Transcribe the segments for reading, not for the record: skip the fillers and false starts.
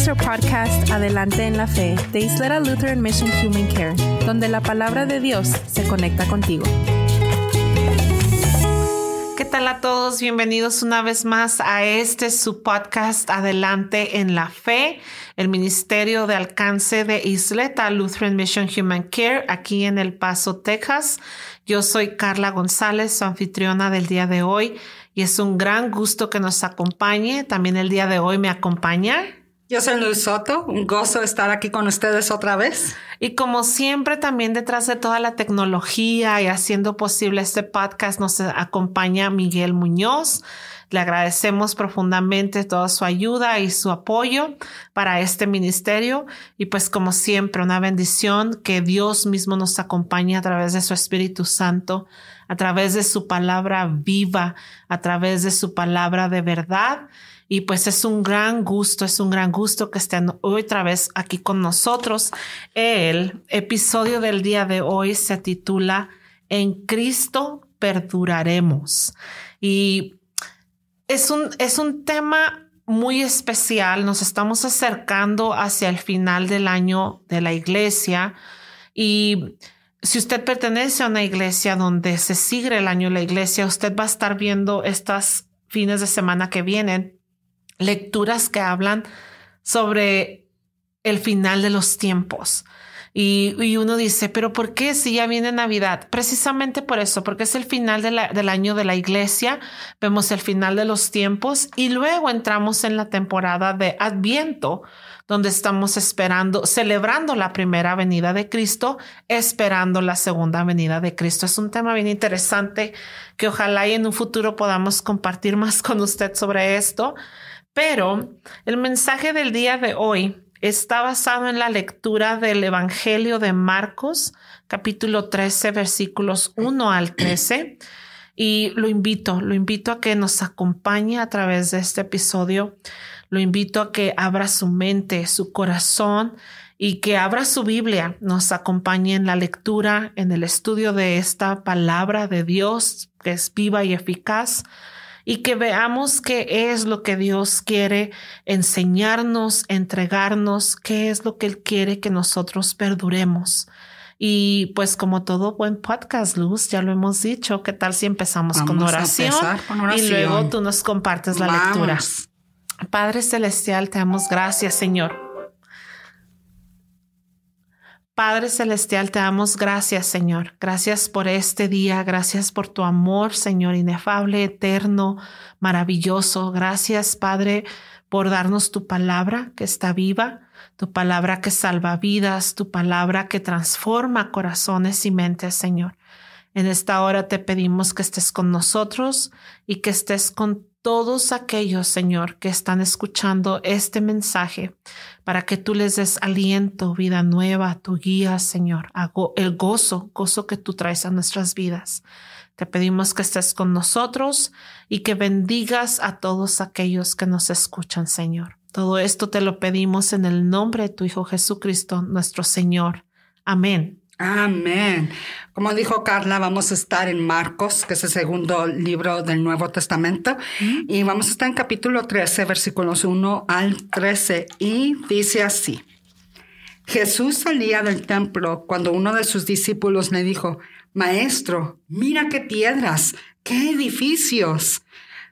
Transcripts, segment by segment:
nuestro podcast Adelante en la Fe de Isleta Lutheran Mission Human Care, donde la palabra de Dios se conecta contigo. ¿Qué tal a todos? Bienvenidos una vez más a su podcast Adelante en la Fe, el Ministerio de Alcance de Isleta Lutheran Mission Human Care, aquí en El Paso, Texas. Yo soy Carla González, su anfitriona del día de hoy, y es un gran gusto que nos acompañe. También el día de hoy me acompaña. Yo soy Luz Soto, un gozo estar aquí con ustedes otra vez. Y como siempre, también detrás de toda la tecnología y haciendo posible este podcast nos acompaña Miguel Muñoz. Le agradecemos profundamente toda su ayuda y su apoyo para este ministerio. Y pues como siempre, una bendición que Dios mismo nos acompañe a través de su Espíritu Santo, a través de su palabra viva, a través de su palabra de verdad. Y pues es un gran gusto que estén hoy otra vez aquí con nosotros. El episodio del día de hoy se titula En Cristo perduraremos. Y es un tema muy especial. Nos estamos acercando hacia el final del año de la iglesia. Y si usted pertenece a una iglesia donde se sigue el año de la iglesia, usted va a estar viendo estos fines de semana que vienen lecturas que hablan sobre el final de los tiempos. Y uno dice, ¿pero por qué si ya viene Navidad? Precisamente por eso, porque es el final del año de la iglesia. Vemos el final de los tiempos y luego entramos en la temporada de Adviento, donde estamos celebrando la primera venida de Cristo, esperando la segunda venida de Cristo. Es un tema bien interesante que ojalá y en un futuro podamos compartir más con usted sobre esto. Pero el mensaje del día de hoy está basado en la lectura del Evangelio de Marcos, capítulo 13, versículos 1 al 13. Y lo invito a que nos acompañe a través de este episodio. Lo invito a que abra su mente, su corazón y que abra su Biblia. Nos acompañe en la lectura, en el estudio de esta palabra de Dios que es viva y eficaz. Y que veamos qué es lo que Dios quiere enseñarnos, entregarnos, qué es lo que Él quiere que nosotros perduremos. Y pues como todo buen podcast, Luz, ya lo hemos dicho, ¿qué tal si empezamos con oración? Y luego tú nos compartes la lectura. Padre Celestial, te damos gracias, Señor. Padre Celestial, te damos gracias, Señor. Gracias por este día. Gracias por tu amor, Señor, inefable, eterno, maravilloso. Gracias, Padre, por darnos tu palabra que está viva, tu palabra que salva vidas, tu palabra que transforma corazones y mentes, Señor. En esta hora te pedimos que estés con nosotros y que estés con todos aquellos, Señor, que están escuchando este mensaje para que tú les des aliento, vida nueva, tu guía, Señor, el gozo que tú traes a nuestras vidas. Te pedimos que estés con nosotros y que bendigas a todos aquellos que nos escuchan, Señor. Todo esto te lo pedimos en el nombre de tu Hijo Jesucristo, nuestro Señor. Amén. Amén. Como dijo Carla, vamos a estar en Marcos, que es el segundo libro del Nuevo Testamento, y vamos a estar en capítulo 13, versículos 1 al 13, y dice así. Jesús salía del templo cuando uno de sus discípulos le dijo, Maestro, mira qué piedras, qué edificios.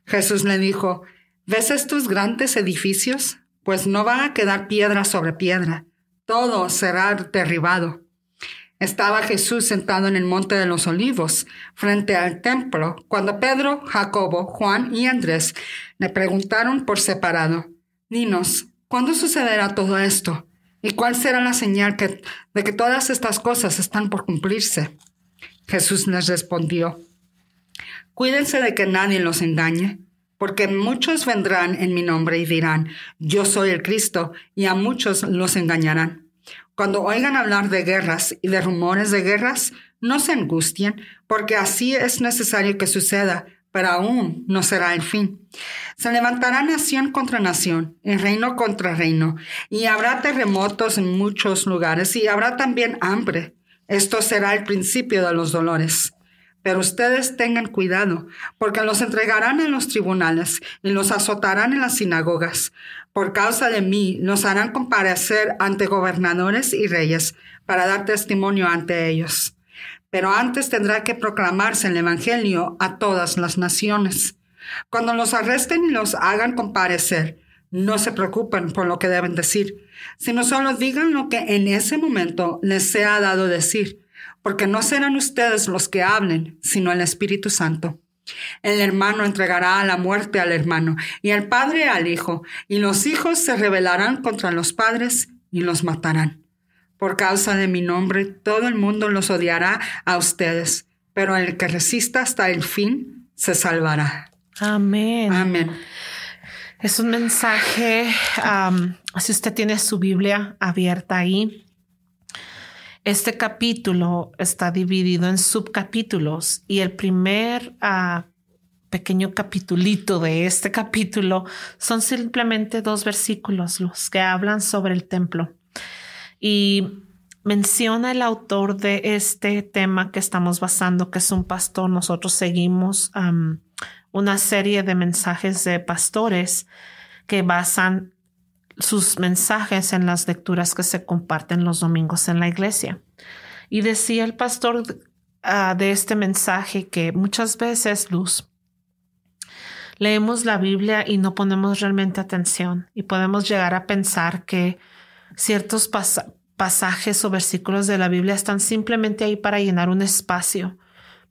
Jesús le dijo, ¿ves estos grandes edificios? Pues no va a quedar piedra sobre piedra, todo será derribado. Estaba Jesús sentado en el Monte de los Olivos, frente al templo, cuando Pedro, Jacobo, Juan y Andrés le preguntaron por separado, Dinos, ¿cuándo sucederá todo esto? ¿Y cuál será la señal de que todas estas cosas están por cumplirse? Jesús les respondió, Cuídense de que nadie los engañe, porque muchos vendrán en mi nombre y dirán, Yo soy el Cristo, y a muchos los engañarán. Cuando oigan hablar de guerras y de rumores de guerras, no se angustien, porque así es necesario que suceda, pero aún no será el fin. Se levantará nación contra nación, y reino contra reino, y habrá terremotos en muchos lugares, y habrá también hambre. Esto será el principio de los dolores. Pero ustedes tengan cuidado, porque los entregarán en los tribunales y los azotarán en las sinagogas. Por causa de mí, los harán comparecer ante gobernadores y reyes para dar testimonio ante ellos. Pero antes tendrá que proclamarse el evangelio a todas las naciones. Cuando los arresten y los hagan comparecer, no se preocupen por lo que deben decir, sino solo digan lo que en ese momento les sea dado decir, porque no serán ustedes los que hablen, sino el Espíritu Santo. El hermano entregará a la muerte al hermano, y el padre al hijo, y los hijos se rebelarán contra los padres y los matarán. Por causa de mi nombre, todo el mundo los odiará a ustedes, pero el que resista hasta el fin se salvará. Amén. Amén. Es un mensaje, si usted tiene su Biblia abierta ahí, este capítulo está dividido en subcapítulos y el primer pequeño capitulito de este capítulo son simplemente 2 versículos los que hablan sobre el templo. Y menciona el autor de este tema que estamos basando, que es un pastor. Nosotros seguimos una serie de mensajes de pastores que basan sus mensajes en las lecturas que se comparten los domingos en la iglesia. Y decía el pastor de este mensaje que muchas veces, Luz, leemos la Biblia y no ponemos realmente atención y podemos llegar a pensar que ciertos pasajes o versículos de la Biblia están simplemente ahí para llenar un espacio.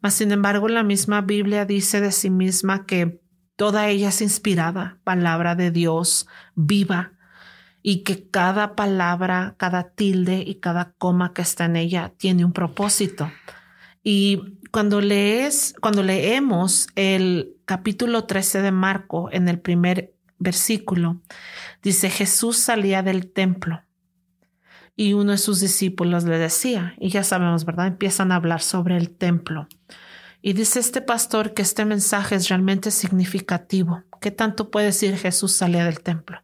Mas, sin embargo, la misma Biblia dice de sí misma que toda ella es inspirada, palabra de Dios viva, y que cada palabra, cada tilde y cada coma que está en ella tiene un propósito. Y cuando leemos el capítulo 13 de Marco, en el primer versículo, dice: Jesús salía del templo y uno de sus discípulos le decía, y ya sabemos, ¿verdad? Empiezan a hablar sobre el templo. Y dice este pastor que este mensaje es realmente significativo. ¿Qué tanto puede decir Jesús salía del templo?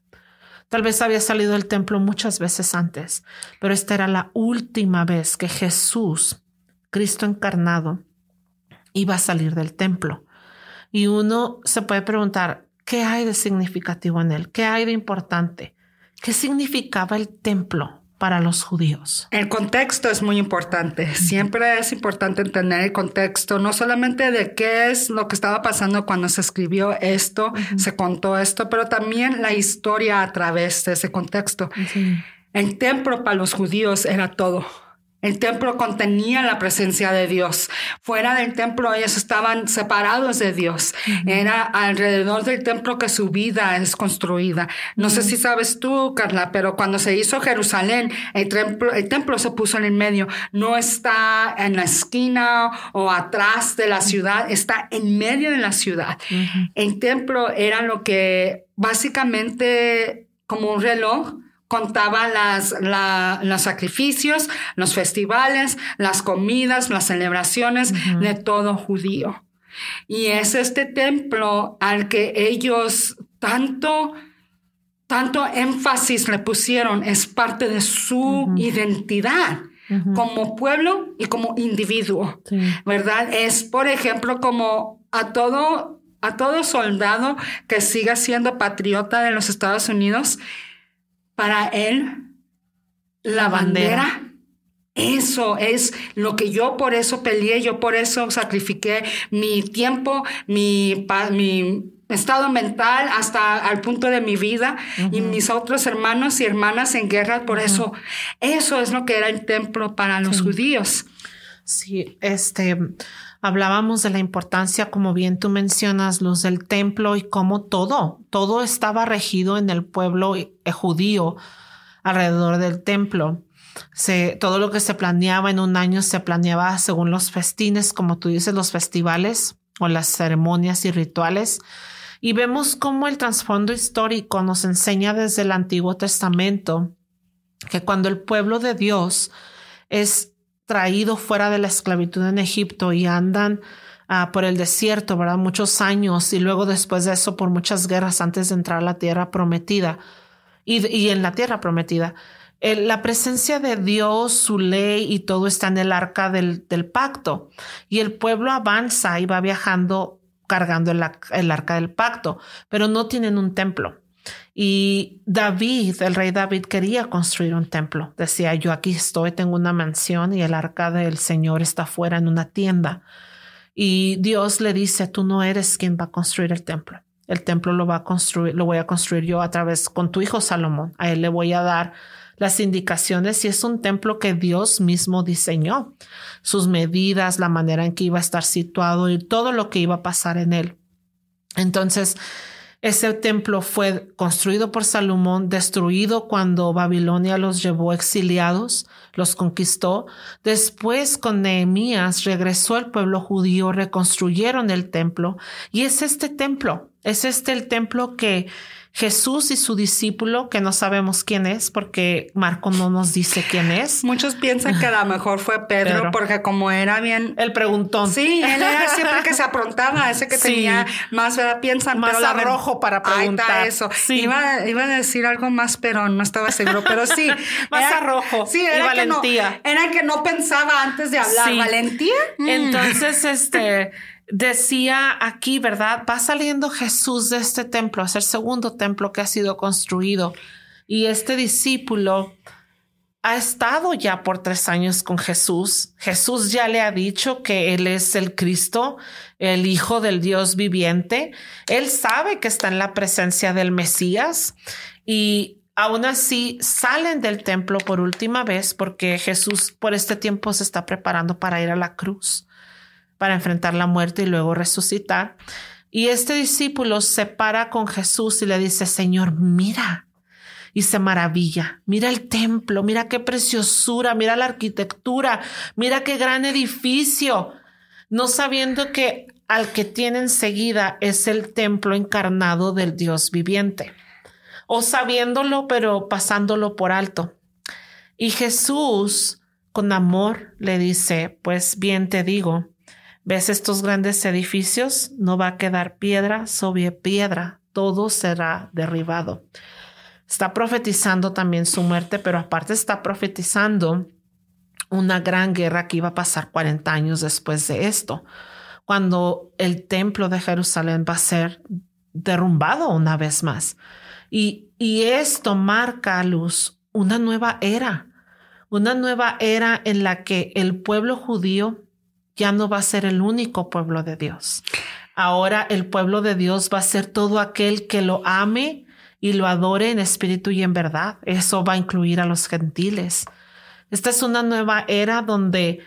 Tal vez había salido del templo muchas veces antes, pero esta era la última vez que Jesús, Cristo encarnado, iba a salir del templo. Y uno se puede preguntar, ¿qué hay de significativo en él? ¿Qué hay de importante? ¿Qué significaba el templo para los judíos? El contexto es muy importante. Siempre es importante entender el contexto, no solamente de qué es lo que estaba pasando cuando se escribió esto, se contó esto, pero también la historia a través de ese contexto. El templo para los judíos era todo. El templo contenía la presencia de Dios. Fuera del templo ellos estaban separados de Dios. Era alrededor del templo que su vida es construida. No sé si sabes tú, Carla, pero cuando se hizo Jerusalén, el templo se puso en el medio. No está en la esquina o atrás de la ciudad, está en medio de la ciudad. El templo era lo que básicamente, como un reloj, contaba los sacrificios, los festivales, las comidas, las celebraciones de todo judío. Y es este templo al que ellos tanto énfasis le pusieron, es parte de su identidad como pueblo y como individuo, ¿verdad? Es, por ejemplo, como a todo soldado que siga siendo patriota de los Estados Unidos, para él, la bandera, eso es lo que yo por eso peleé, yo por eso sacrifiqué mi tiempo, mi estado mental hasta al punto de mi vida y mis otros hermanos y hermanas en guerra, por eso es lo que era el templo para los judíos. Sí, hablábamos de la importancia, como bien tú mencionas, Luz, del templo y cómo todo estaba regido en el pueblo judío alrededor del templo. Todo lo que se planeaba en un año se planeaba según los festines, como tú dices, los festivales o las ceremonias y rituales. Y vemos cómo el trasfondo histórico nos enseña desde el Antiguo Testamento que cuando el pueblo de Dios es traído fuera de la esclavitud en Egipto y andan por el desierto, ¿verdad? Muchos años, y luego después de eso por muchas guerras antes de entrar a la tierra prometida y en la tierra prometida. La presencia de Dios, su ley y todo está en el arca del pacto. Y el pueblo avanza y va viajando cargando el arca del pacto, pero no tienen un templo. Y David, el rey David, quería construir un templo. Decía, yo aquí estoy, tengo una mansión y el arca del Señor está fuera en una tienda. Y Dios le dice, tú no eres quien va a construir el templo. El templo lo voy a construir yo a través con tu hijo Salomón. A él le voy a dar las indicaciones y es un templo que Dios mismo diseñó. Sus medidas, la manera en que iba a estar situado y todo lo que iba a pasar en él. Entonces, ese templo fue construido por Salomón, destruido cuando Babilonia los llevó exiliados, los conquistó. Después, con Nehemías, regresó el pueblo judío, reconstruyeron el templo. Y es el templo que Jesús y su discípulo, que no sabemos quién es, porque Marco no nos dice quién es. Muchos piensan que a lo mejor fue Pedro, porque como era bien... El preguntón. Sí, él era siempre que se aprontaba, ese que tenía más, ¿verdad? Piensan, más pero arrojo para preguntar. Ahí está eso. Sí. Iba a decir algo más, pero no estaba seguro, pero sí. Más arrojo sí, era y valentía. Era que no pensaba antes de hablar. Sí. ¿Valentía? Entonces, decía aquí, ¿verdad? Va saliendo Jesús de este templo, es el segundo templo que ha sido construido. Y este discípulo ha estado ya por 3 años con Jesús. Jesús ya le ha dicho que él es el Cristo, el Hijo del Dios viviente. Él sabe que está en la presencia del Mesías y aún así salen del templo por última vez porque Jesús por este tiempo se está preparando para ir a la cruz, para enfrentar la muerte y luego resucitar. Y este discípulo se para con Jesús y le dice, Señor, mira. Y se maravilla. Mira el templo, mira qué preciosura, mira la arquitectura, mira qué gran edificio. No sabiendo que al que tiene enseguida es el templo encarnado del Dios viviente. O sabiéndolo, pero pasándolo por alto. Y Jesús, con amor, le dice, pues bien te digo, ¿ves estos grandes edificios? No va a quedar piedra sobre piedra, todo será derribado. Está profetizando también su muerte, pero aparte está profetizando una gran guerra que iba a pasar 40 años después de esto, cuando el templo de Jerusalén va a ser derrumbado una vez más. Y esto marca a luz una nueva era en la que el pueblo judío ya no va a ser el único pueblo de Dios. Ahora el pueblo de Dios va a ser todo aquel que lo ame y lo adore en espíritu y en verdad. Eso va a incluir a los gentiles. Esta es una nueva era donde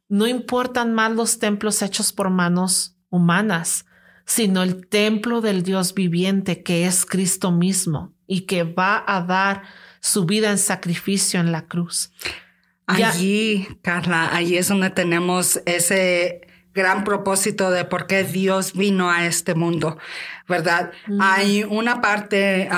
no importan más los templos hechos por manos humanas, sino el templo del Dios viviente que es Cristo mismo y que va a dar su vida en sacrificio en la cruz. Allí, Carla, allí es donde tenemos ese gran propósito de por qué Dios vino a este mundo, ¿verdad? Hay una parte,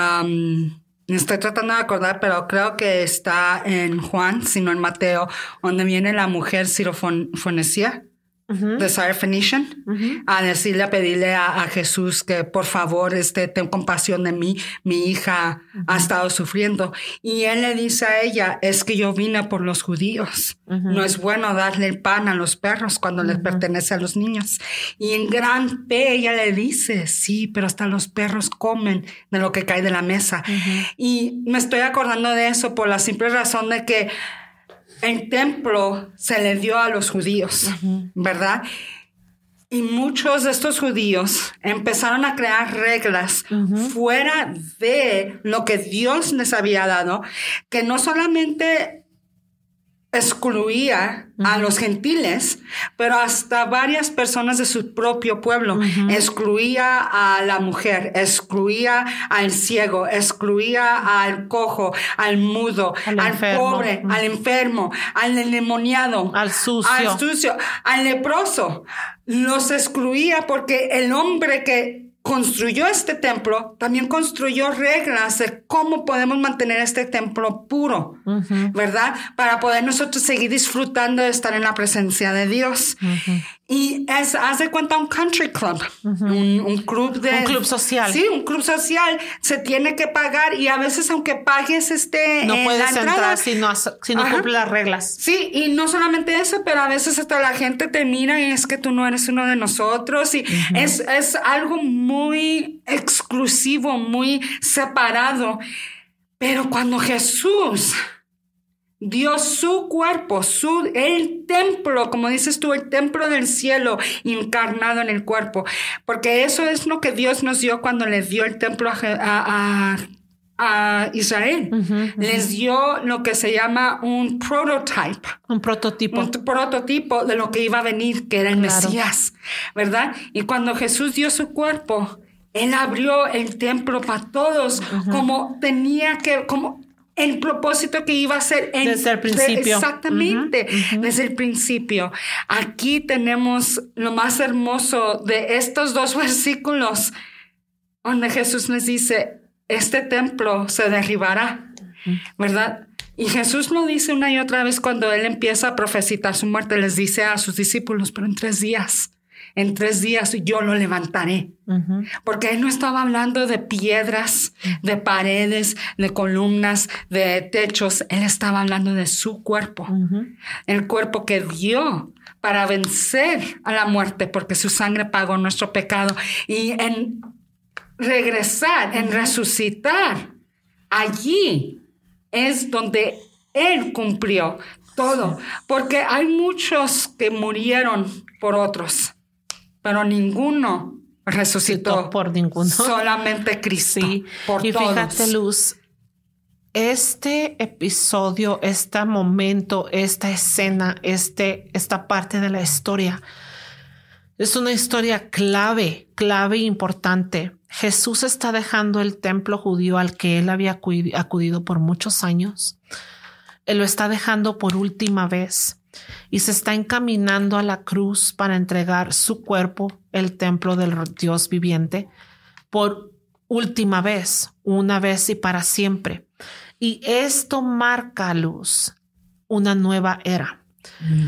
estoy tratando de acordar, pero creo que está en Juan, sino en Mateo, donde viene la mujer Sirofenicia, de Syrophoenician, a decirle, a pedirle a Jesús que por favor ten compasión de mí, mi hija ha estado sufriendo. Y él le dice a ella, es que yo vine por los judíos. No es bueno darle el pan a los perros cuando les pertenece a los niños. Y en gran fe ella le dice, sí, pero hasta los perros comen de lo que cae de la mesa. Y me estoy acordando de eso por la simple razón de que el templo se le dio a los judíos, ¿verdad? Y muchos de estos judíos empezaron a crear reglas fuera de lo que Dios les había dado, que no solamente excluía a los gentiles, pero hasta varias personas de su propio pueblo. Excluía a la mujer, excluía al ciego, excluía al cojo, al mudo, al pobre, al enfermo, al endemoniado, al sucio, al leproso. Los excluía porque el hombre que construyó este templo también construyó reglas de cómo podemos mantener este templo puro, ¿verdad? Para poder nosotros seguir disfrutando de estar en la presencia de Dios. Y haz de cuenta un country club, un club de... Un club social. Sí, un club social. Se tiene que pagar y a veces aunque pagues no puedes la entrada, entrar si no cumples las reglas. Sí, y no solamente eso, pero a veces hasta la gente te mira y es que tú no eres uno de nosotros. Y es algo muy exclusivo, muy separado. Pero cuando Jesús dio su cuerpo, el templo, como dices tú, el templo del cielo encarnado en el cuerpo, porque eso es lo que Dios nos dio cuando le dio el templo a Israel. Les dio lo que se llama un prototype. Un prototipo. Un prototipo de lo que iba a venir, que era el Mesías, ¿verdad? Y cuando Jesús dio su cuerpo, Él abrió el templo para todos, como tenía que... como el propósito que iba a ser desde el principio. Exactamente, desde el principio. Aquí tenemos lo más hermoso de estos dos versículos, donde Jesús nos dice, este templo se derribará, ¿verdad? Y Jesús lo dice una y otra vez cuando Él empieza a profetizar su muerte, les dice a sus discípulos, pero en 3 días yo lo levantaré. Porque Él no estaba hablando de piedras, de paredes, de columnas, de techos. Él estaba hablando de su cuerpo. El cuerpo que dio para vencer a la muerte, porque su sangre pagó nuestro pecado. Y en regresar, en resucitar, allí es donde Él cumplió todo. Porque hay muchos que murieron por otros, pero ninguno resucitó por ninguno. Solamente Cristo. Sí. Por y todos. Fíjate, Luz, este episodio, este momento, esta escena, esta parte de la historia es una historia clave e importante. Jesús está dejando el templo judío al que él había acudido por muchos años. Él lo está dejando por última vez. Y se está encaminando a la cruz para entregar su cuerpo, el templo del Dios viviente, por última vez, una vez y para siempre. Y esto marca, Luz, una nueva era.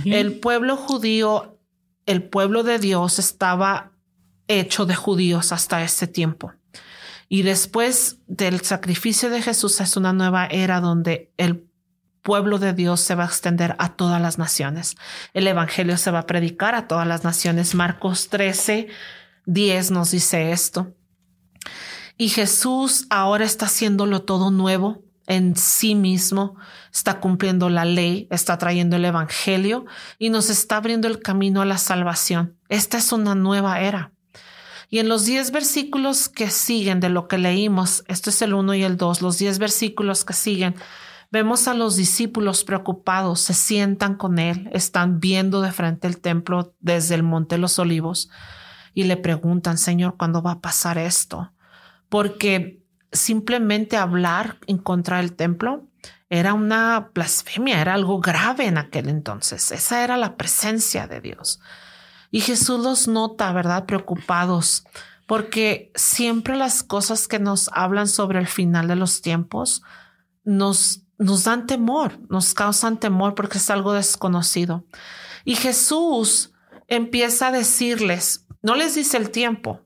El pueblo judío, el pueblo de Dios, estaba hecho de judíos hasta ese tiempo. Y después del sacrificio de Jesús es una nueva era donde el pueblo de Dios se va a extender a todas las naciones. El evangelio se va a predicar a todas las naciones. Marcos 13:10 nos dice esto. Y Jesús ahora está haciéndolo todo nuevo en sí mismo, está cumpliendo la ley, está trayendo el evangelio y nos está abriendo el camino a la salvación. Esta es una nueva era. Y en los 10 versículos que siguen de lo que leímos, esto es el 1 y el 2, los 10 versículos que siguen, vemos a los discípulos preocupados, se sientan con él, están viendo de frente el templo desde el Monte de los Olivos y le preguntan, Señor, ¿cuándo va a pasar esto? Porque simplemente hablar en contra del templo era una blasfemia, era algo grave en aquel entonces. Esa era la presencia de Dios. Y Jesús los nota, ¿verdad? Preocupados, porque siempre las cosas que nos hablan sobre el final de los tiempos nos dan temor, nos causan temor porque es algo desconocido. Y Jesús empieza a decirles, no les dice el tiempo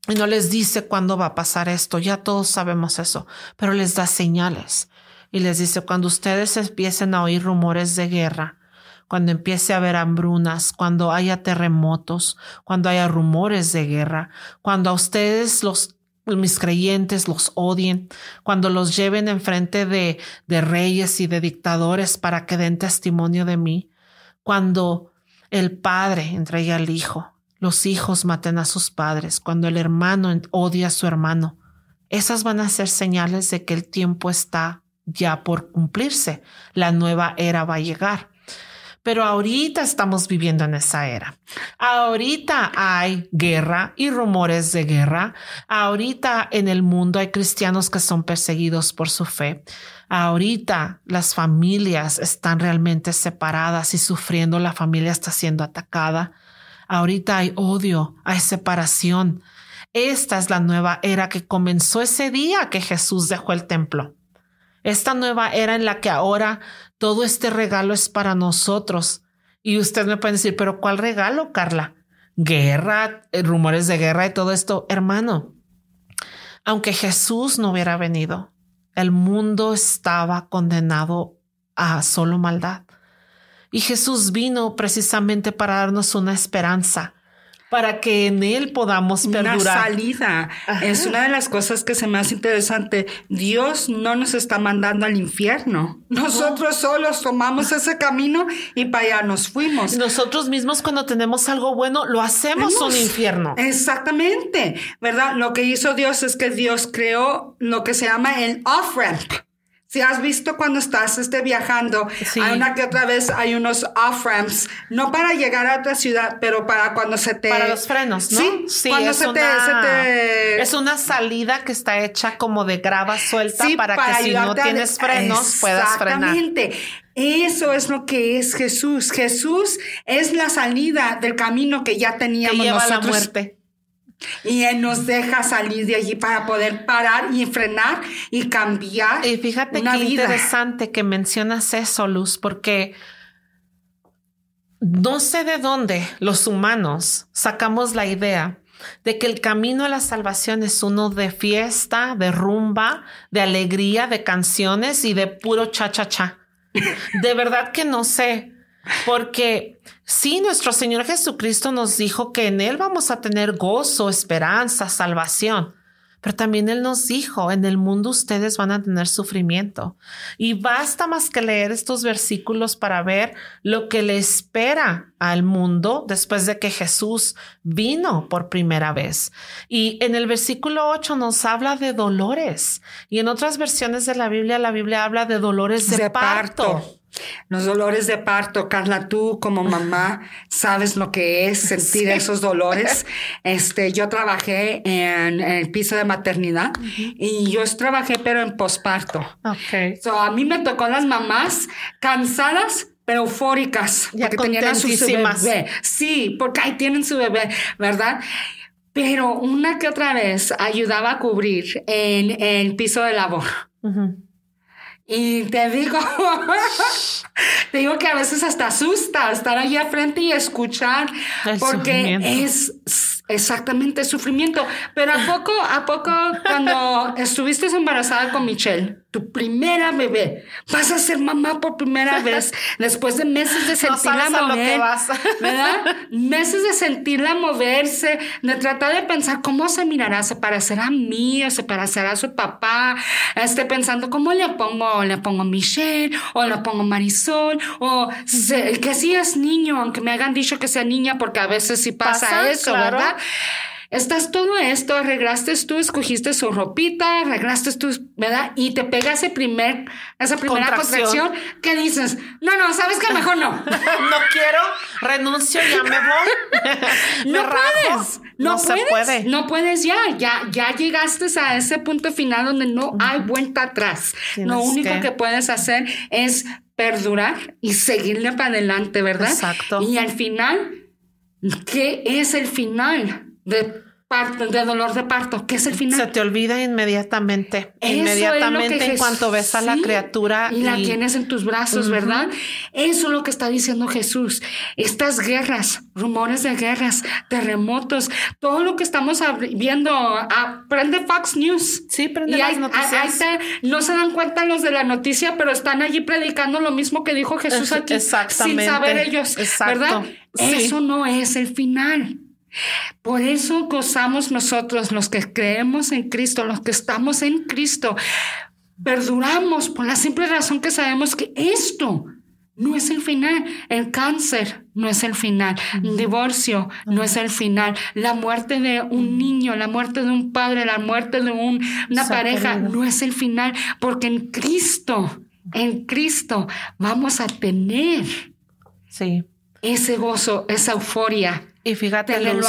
y no les dice cuándo va a pasar esto, ya todos sabemos eso, pero les da señales y les dice, cuando ustedes empiecen a oír rumores de guerra, cuando empiece a haber hambrunas, cuando haya terremotos, cuando haya rumores de guerra, cuando a ustedes mis creyentes los odien, cuando los lleven enfrente de reyes y de dictadores para que den testimonio de mí, cuando el padre entregue al hijo, los hijos maten a sus padres, cuando el hermano odia a su hermano, esas van a ser señales de que el tiempo está ya por cumplirse, la nueva era va a llegar. Pero ahorita estamos viviendo en esa era. Ahorita hay guerra y rumores de guerra. Ahorita en el mundo hay cristianos que son perseguidos por su fe. Ahorita las familias están realmente separadas y sufriendo. La familia está siendo atacada. Ahorita hay odio, hay separación. Esta es la nueva era que comenzó ese día que Jesús dejó el templo. Esta nueva era en la que ahora todo este regalo es para nosotros Y ustedes me pueden decir, ¿pero cuál regalo, Carla? Guerra, rumores de guerra y todo esto. Hermano, aunque Jesús no hubiera venido, el mundo estaba condenado a solo maldad. Y Jesús vino precisamente para darnos una esperanza, para que en Él podamos perdurar. Una salida. Ajá. Es una de las cosas que se me hace interesante. Dios no nos está mandando al infierno. Nosotros solos tomamos ese camino y para allá nos fuimos. Nosotros mismos, cuando tenemos algo bueno, lo hacemos un infierno. Exactamente, ¿verdad? Lo que hizo Dios es que Dios creó lo que se llama el off-ramp. Si has visto cuando estás viajando, sí, hay una que otra vez hay unos off-ramps, no para llegar a otra ciudad, pero para cuando se te... Para los frenos, ¿no? Sí, cuando es una salida que está hecha como de grava suelta, sí, para que si no tienes frenos puedas frenar. Exactamente. Eso es lo que es Jesús. Jesús es la salida del camino que ya teníamos que lleva nosotros. A la muerte. Y Él nos deja salir de allí para poder parar y frenar y cambiar. Y fíjate qué interesante que mencionas eso, Luz, porque no sé de dónde los humanos sacamos la idea de que el camino a la salvación es uno de fiesta, de rumba, de alegría, de canciones y de puro cha-cha-cha. De verdad que no sé. Porque sí, nuestro Señor Jesucristo nos dijo que en Él vamos a tener gozo, esperanza, salvación. Pero también Él nos dijo, en el mundo ustedes van a tener sufrimiento. Y basta más que leer estos versículos para ver lo que le espera al mundo después de que Jesús vino por primera vez. Y en el versículo 8 nos habla de dolores. Y en otras versiones de la Biblia habla de dolores de parto. Los dolores de parto, Carla, tú como mamá sabes lo que es sentir esos dolores. Yo trabajé en el piso de maternidad y yo trabajé pero en posparto. Okay. So, a mí me tocó las mamás cansadas pero eufóricas ya porque tenían a su bebé. Sí, porque ahí tienen su bebé, ¿verdad? Pero una que otra vez ayudaba a cubrir en el piso de labor. Y te digo que a veces hasta asusta estar allí al frente y escuchar, porque es exactamente sufrimiento. Pero ¿a poco cuando estuviste embarazada con Michelle, tu primera bebé, vas a ser mamá por primera vez después de meses de sentirla mover, ¿verdad? Meses de sentirla moverse, de tratar de pensar cómo se mirará, se parecerá a mí o se parecerá a su papá, pensando cómo le pongo Michelle o le pongo Marisol o que sí es niño, aunque me hayan dicho que sea niña, porque a veces sí pasa eso, claro. ¿Verdad? Estás todo esto, arreglaste tú, escogiste su ropita, arreglaste tú, ¿verdad? Y te pega esa primera contracción que dices, no, ¿sabes qué? Mejor no. No quiero, renuncio, ya me voy. No puedes. Se puede. No puedes ya llegaste a ese punto final donde no hay vuelta atrás. Lo único que puedes hacer es perdurar y seguirle para adelante, ¿verdad? Exacto. Y al final, ¿qué es el final? De dolor de parto, ¿qué es el final? Se te olvida inmediatamente. Inmediatamente en cuanto ves a la criatura. Y la tienes en tus brazos, ¿verdad? Eso es lo que está diciendo Jesús. Estas guerras, rumores de guerras, terremotos, todo lo que estamos viendo, prende Fox News. Sí, prende las noticias. No se dan cuenta los de la noticia, pero están allí predicando lo mismo que dijo Jesús aquí. Exactamente. Sin saber ellos, ¿verdad? Sí. Eso no es el final. Por eso gozamos nosotros, los que creemos en Cristo, los que estamos en Cristo, perduramos por la simple razón que sabemos que esto no es el final. El cáncer no es el final. El divorcio no es el final. La muerte de un niño, la muerte de un padre, la muerte de una pareja no es el final, porque en Cristo vamos a tener ese gozo, esa euforia. Y fíjate, Luz,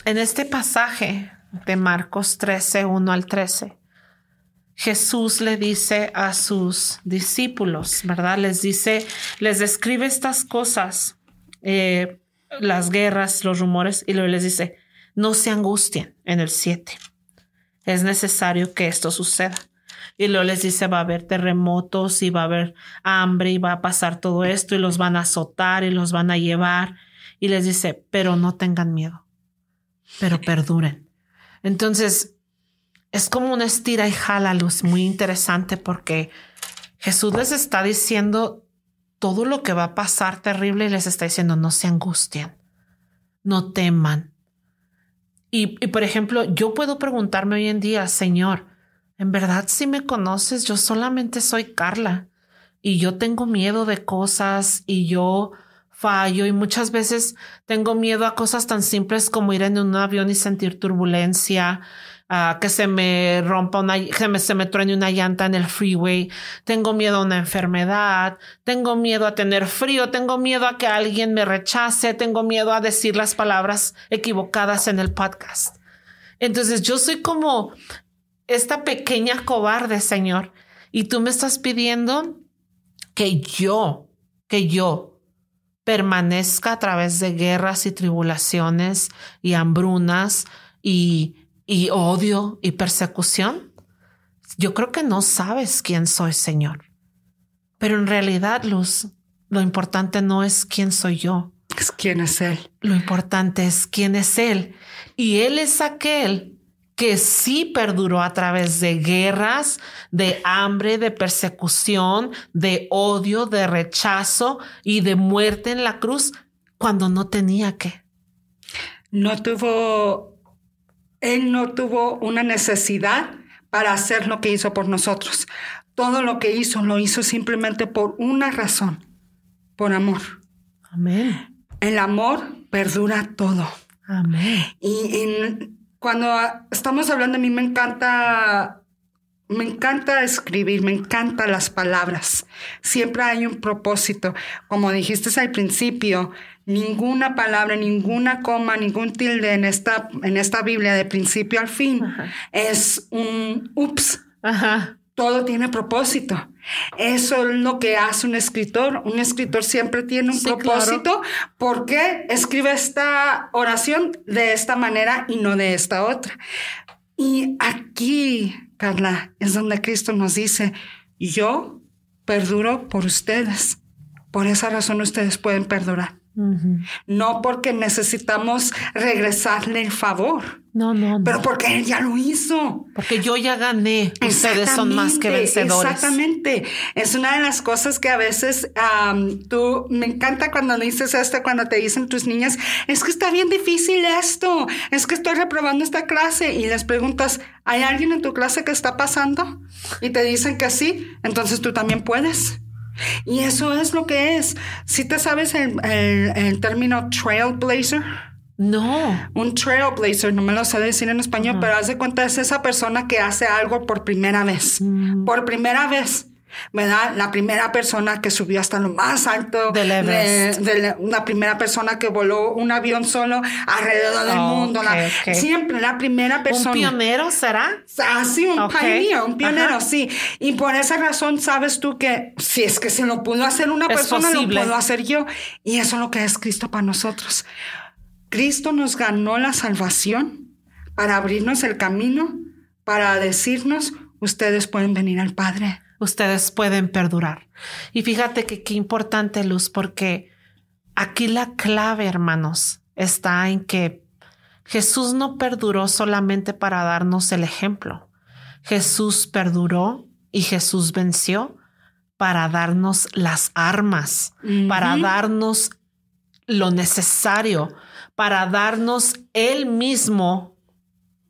en este pasaje de Marcos 13, 1 al 13, Jesús le dice a sus discípulos, ¿verdad? Les describe estas cosas, las guerras, los rumores, y luego les dice, no se angustien en el 7. Es necesario que esto suceda. Y luego les dice, va a haber terremotos y va a haber hambre y va a pasar todo esto y los van a azotar y los van a llevar. Y les dice, pero no tengan miedo, pero perduren. Entonces, es como una estira y jala, Luz, muy interesante porque Jesús les está diciendo todo lo que va a pasar terrible y les está diciendo, no se angustien, no teman. Y por ejemplo, yo puedo preguntarme hoy en día, Señor, ¿en verdad si me conoces? Yo solamente soy Carla y yo tengo miedo de cosas y yo fallo y muchas veces tengo miedo a cosas tan simples como ir en un avión y sentir turbulencia, que se me rompa se me truene una llanta en el freeway. Tengo miedo a una enfermedad, tengo miedo a tener frío, tengo miedo a que alguien me rechace, tengo miedo a decir las palabras equivocadas en el podcast. Entonces yo soy como esta pequeña cobarde, Señor, y tú me estás pidiendo que yo permanezca a través de guerras y tribulaciones y hambrunas y odio y persecución. Yo creo que no sabes quién soy, Señor. Pero en realidad, Luz, lo importante no es quién soy yo. Es quién es Él. Lo importante es quién es Él. Y Él es aquel que sí perduró a través de guerras, de hambre, de persecución, de odio, de rechazo y de muerte en la cruz cuando no tenía que. Él no tuvo una necesidad para hacer lo que hizo por nosotros. Todo lo que hizo, lo hizo simplemente por una razón, por amor. Amén. El amor perdura todo. Amén. Y cuando estamos hablando, a mí me encanta escribir, me encantan las palabras. Siempre hay un propósito. Como dijiste al principio, ninguna palabra, ninguna coma, ningún tilde en esta Biblia de principio al fin es un ups. Ajá. Todo tiene propósito. Eso es lo que hace un escritor. Un escritor siempre tiene un propósito. Claro. ¿Por qué escribe esta oración de esta manera y no de esta otra? Y aquí, Carla, es donde Cristo nos dice, yo perduro por ustedes. Por esa razón ustedes pueden perdurar. Uh-huh. No porque necesitamos regresarle el favor. No. Pero porque Él ya lo hizo. Porque yo ya gané. Ustedes son más que vencedores. Exactamente. Es una de las cosas que a veces me encanta cuando dices esto, cuando te dicen tus niñas, es que está bien difícil esto, es que estoy reprobando esta clase, y les preguntas, ¿hay alguien en tu clase que está pasando? Y te dicen que sí, entonces tú también puedes. Y eso es lo que es. ¿Sí te sabes el término trailblazer? No. Un trailblazer, no me lo sé decir en español, pero haz de cuenta, es esa persona que hace algo por primera vez. Por primera vez, ¿verdad? La primera persona que subió hasta lo más alto del Everest. La primera persona que voló un avión solo alrededor del mundo. Okay. Siempre la primera persona. ¿Un pionero será? Sí, un pionero, sí. Y por esa razón sabes tú que si es que se lo pudo hacer una persona, lo puedo hacer yo. Y eso es lo que es Cristo para nosotros. Cristo nos ganó la salvación para abrirnos el camino, para decirnos, ustedes pueden venir al Padre. Ustedes pueden perdurar. Y fíjate que qué importante, Luz, porque aquí la clave, hermanos, está en que Jesús no perduró solamente para darnos el ejemplo. Jesús perduró y Jesús venció para darnos las armas, para darnos lo necesario, para darnos Él mismo,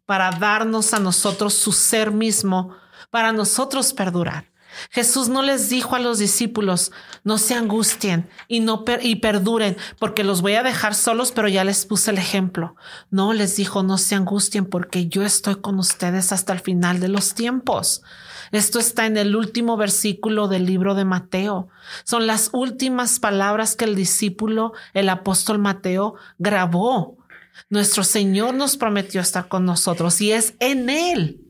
para darnos a nosotros su ser mismo, para nosotros perdurar. Jesús no les dijo a los discípulos, no se angustien y perduren, porque los voy a dejar solos, pero ya les puse el ejemplo. No, les dijo, no se angustien, porque yo estoy con ustedes hasta el final de los tiempos. Esto está en el último versículo del libro de Mateo. Son las últimas palabras que el apóstol Mateo grabó. Nuestro Señor nos prometió estar con nosotros y es en Él.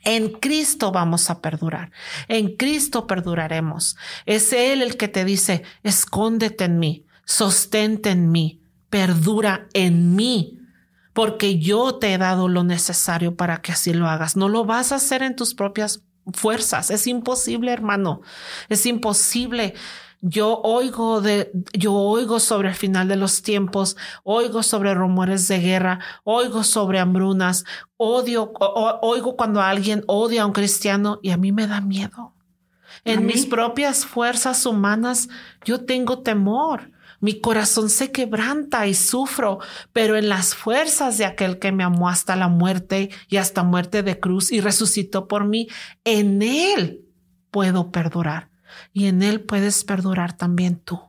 En Cristo vamos a perdurar. En Cristo perduraremos. Es Él el que te dice, escóndete en mí, sostente en mí, perdura en mí, porque yo te he dado lo necesario para que así lo hagas. No lo vas a hacer en tus propias fuerzas. Es imposible, hermano. Es imposible. Yo oigo sobre el final de los tiempos, oigo sobre rumores de guerra, oigo sobre hambrunas, oigo cuando alguien odia a un cristiano y a mí me da miedo. En mis propias fuerzas humanas yo tengo temor. Mi corazón se quebranta y sufro, pero en las fuerzas de aquel que me amó hasta la muerte y hasta muerte de cruz y resucitó por mí, en Él puedo perdurar. Y en Él puedes perdurar también tú.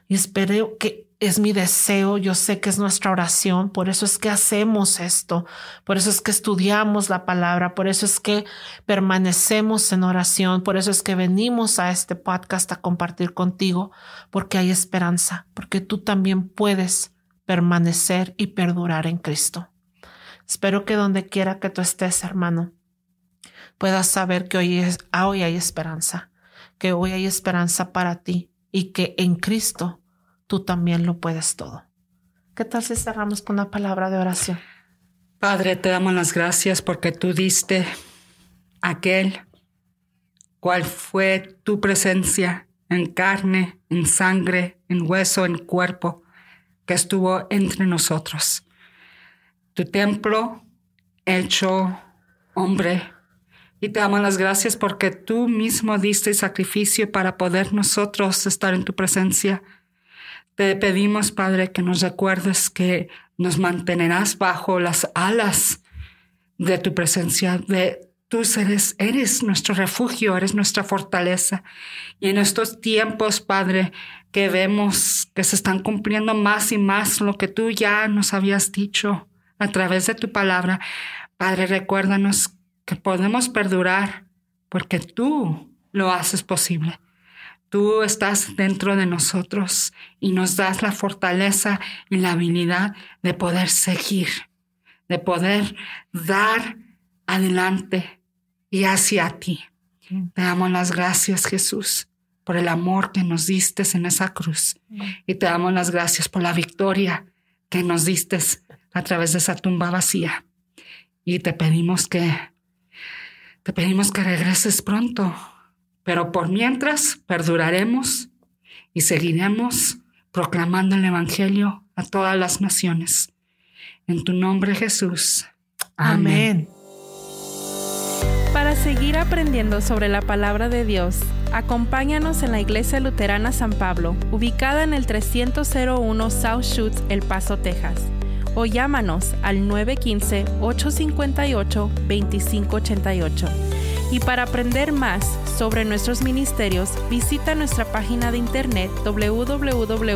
Y espero que es mi deseo, yo sé que es nuestra oración, por eso es que hacemos esto, por eso es que estudiamos la palabra, por eso es que permanecemos en oración, por eso es que venimos a este podcast a compartir contigo, porque hay esperanza, porque tú también puedes permanecer y perdurar en Cristo. Espero que donde quiera que tú estés, hermano, puedas saber que hoy hay esperanza, que hoy hay esperanza para ti y que en Cristo tú también lo puedes todo. ¿Qué tal si cerramos con una palabra de oración? Padre, te damos las gracias porque tú diste aquel cual fue tu presencia en carne, en sangre, en hueso, en cuerpo, que estuvo entre nosotros. Tu templo hecho hombre. Y te damos las gracias porque tú mismo diste sacrificio para poder nosotros estar en tu presencia. Te pedimos, Padre, que nos recuerdes que nos mantendrás bajo las alas de tu presencia. Tú eres nuestro refugio, eres nuestra fortaleza. Y en estos tiempos, Padre, que vemos que se están cumpliendo más y más lo que tú ya nos habías dicho a través de tu palabra, Padre, recuérdanos que podemos perdurar porque tú lo haces posible. Tú estás dentro de nosotros y nos das la fortaleza y la habilidad de poder seguir, de poder dar adelante y hacia ti. Te damos las gracias, Jesús, por el amor que nos diste en esa cruz. Y te damos las gracias por la victoria que nos diste a través de esa tumba vacía. Y te pedimos que regreses pronto, pero por mientras perduraremos y seguiremos proclamando el Evangelio a todas las naciones. En tu nombre, Jesús. Amén. Para seguir aprendiendo sobre la palabra de Dios, acompáñanos en la Iglesia Luterana San Pablo, ubicada en el 301 South Schutz, El Paso, Texas. O llámanos al 915-858-2588. Y para aprender más sobre nuestros ministerios, visita nuestra página de internet www.ylm.org.